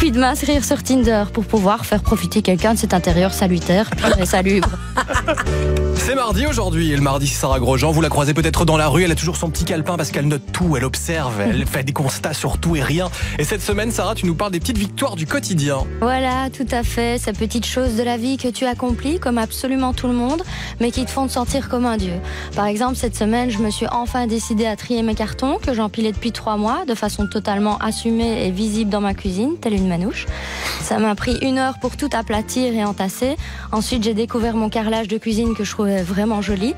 puis de m'inscrire sur Tinder pour pouvoir faire profiter quelqu'un de cet intérieur salutaire, pur et salubre. C'est mardi aujourd'hui, et le mardi c'est Sarah Grosjean. Vous la croisez peut-être dans la rue, elle a toujours son petit calepin parce qu'elle note tout, elle observe, elle fait des constats sur tout et rien. Et cette semaine, Sarah, tu nous parles des petites victoires du quotidien. Voilà, tout à fait, ces petites choses de la vie que tu accomplis comme absolument tout le monde, mais qui te font te sentir comme un dieu. Par exemple, cette semaine, je me suis enfin décidée à trier mes cartons que j'empilais depuis 3 mois, de façon totalement assumée et visible dans ma cuisine, telle une manouche. Ça m'a pris 1 heure pour tout aplatir et entasser. Ensuite, j'ai découvert mon carrelage de cuisine que je trouvais vraiment joli.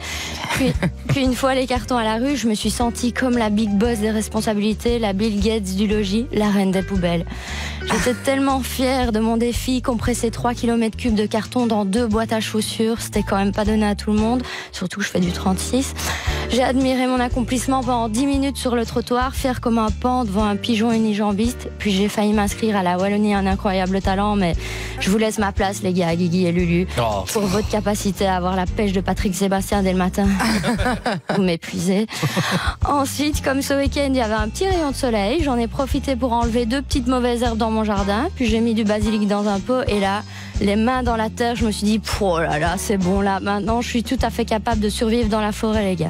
Puis une fois les cartons à la rue, je me suis sentie comme la big boss des responsabilités, la Bill Gates du logis, la reine des poubelles. J'étais tellement fière de mon défi, compresser 3 km3 de carton dans 2 boîtes à chaussures. C'était quand même pas donné à tout le monde, surtout que je fais du 36. J'ai admiré mon accomplissement pendant 10 minutes sur le trottoir, fière comme un paon devant un pigeon unijambiste. Puis j'ai failli m'inscrire à la Wallonie, un incroyable talent, mais je vous laisse ma place, les gars, Guigui et Lulu, pour votre capacité à avoir la pêche de Patrick Sébastien dès le matin. Vous m'épuisez. Ensuite, comme ce week-end, il y avait un petit rayon de soleil, j'en ai profité pour enlever 2 petites mauvaises herbes dans mon jardin, puis j'ai mis du basilic dans un pot, et là, les mains dans la terre, je me suis dit, oh là là, c'est bon là, maintenant je suis tout à fait capable de survivre dans la forêt, les gars.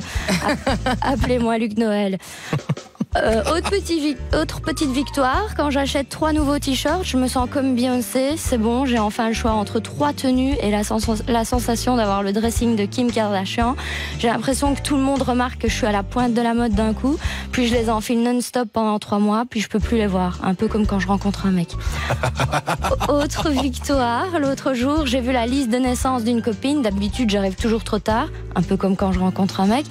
Appelez-moi Luc Noël. Autre petite victoire, quand j'achète 3 nouveaux t-shirts, je me sens comme Beyoncé, c'est bon, j'ai enfin le choix entre 3 tenues et la sensation d'avoir le dressing de Kim Kardashian. J'ai l'impression que tout le monde remarque que je suis à la pointe de la mode d'un coup, puis je les enfile non-stop pendant 3 mois, puis je peux plus les voir, un peu comme quand je rencontre un mec. Autre victoire, l'autre jour, j'ai vu la liste de naissance d'une copine, d'habitude j'arrive toujours trop tard, un peu comme quand je rencontre un mec,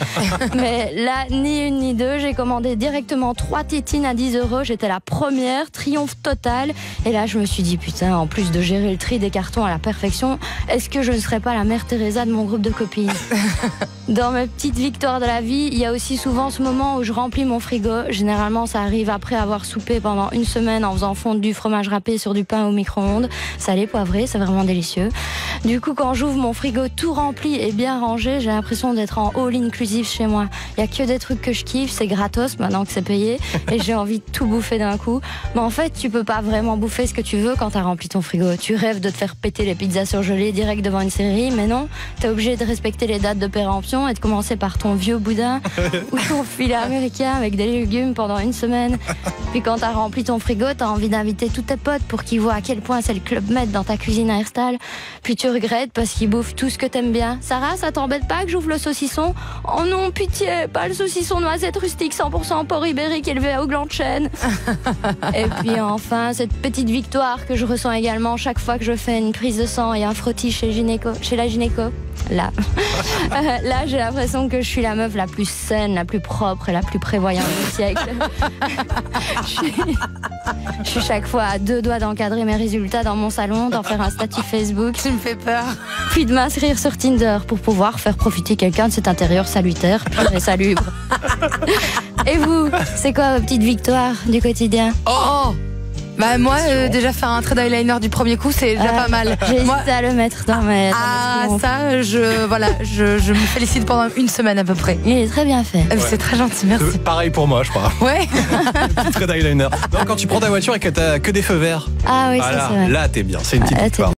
mais là, ni une ni deux, j'ai commandé directement 3 tétines à 10 €, j'étais la première, triomphe total. Et là je me suis dit putain, en plus de gérer le tri des cartons à la perfection, est-ce que je ne serais pas la mère Teresa de mon groupe de copines? Dans mes petites victoires de la vie, il y a aussi souvent ce moment où je remplis mon frigo. Généralement ça arrive après avoir soupé pendant 1 semaine en faisant fondre du fromage râpé sur du pain au micro-ondes, salé, poivré, c'est vraiment délicieux. Du coup quand j'ouvre mon frigo tout rempli et bien rangé, j'ai l'impression d'être en all inclusive chez moi. Il y a que des trucs que je kiffe, c'est gratos maintenant que c'est payé et j'ai envie de tout bouffer d'un coup. Mais en fait, tu peux pas vraiment bouffer ce que tu veux quand t'as rempli ton frigo. Tu rêves de te faire péter les pizzas surgelées direct devant une série, mais non, t'es obligé de respecter les dates de péremption et de commencer par ton vieux boudin ou ton filet américain avec des légumes pendant 1 semaine. Puis quand t'as rempli ton frigo, t'as envie d'inviter tous tes potes pour qu'ils voient à quel point c'est le Club Med dans ta cuisine à Herstal. Puis tu regrettes parce qu'ils bouffent tout ce que t'aimes bien. Sarah, ça t'embête pas que j'ouvre le saucisson? Oh non, pitié, pas le saucisson noisette rustique 100% porc ibérique élevé au gland de chêne. Et puis enfin, cette petite victoire que je ressens également chaque fois que je fais une prise de sang et un frottis chez la gynéco. Là, j'ai l'impression que je suis la meuf la plus saine, la plus propre et la plus prévoyante du siècle. Je suis chaque fois à 2 doigts d'encadrer mes résultats dans mon salon, d'en faire un statut Facebook. Tu me fais peur. Puis de m'inscrire sur Tinder pour pouvoir faire profiter quelqu'un de cet intérieur salutaire, pur et salubre. Et vous, c'est quoi vos petites victoires du quotidien? Oh bah moi, déjà faire un trade eyeliner du premier coup, c'est déjà pas mal. J'ai Moi, hésité à le mettre dans mes... ça, je me félicite pendant 1 semaine à peu près. Il est très bien fait. C'est très gentil, merci. Pareil pour moi, je crois. Ouais. Petit trait d'eyeliner. Non, quand tu prends ta voiture et que t'as que des feux verts. Ah oui, voilà, ça c'est vrai. là t'es bien, c'est une petite victoire.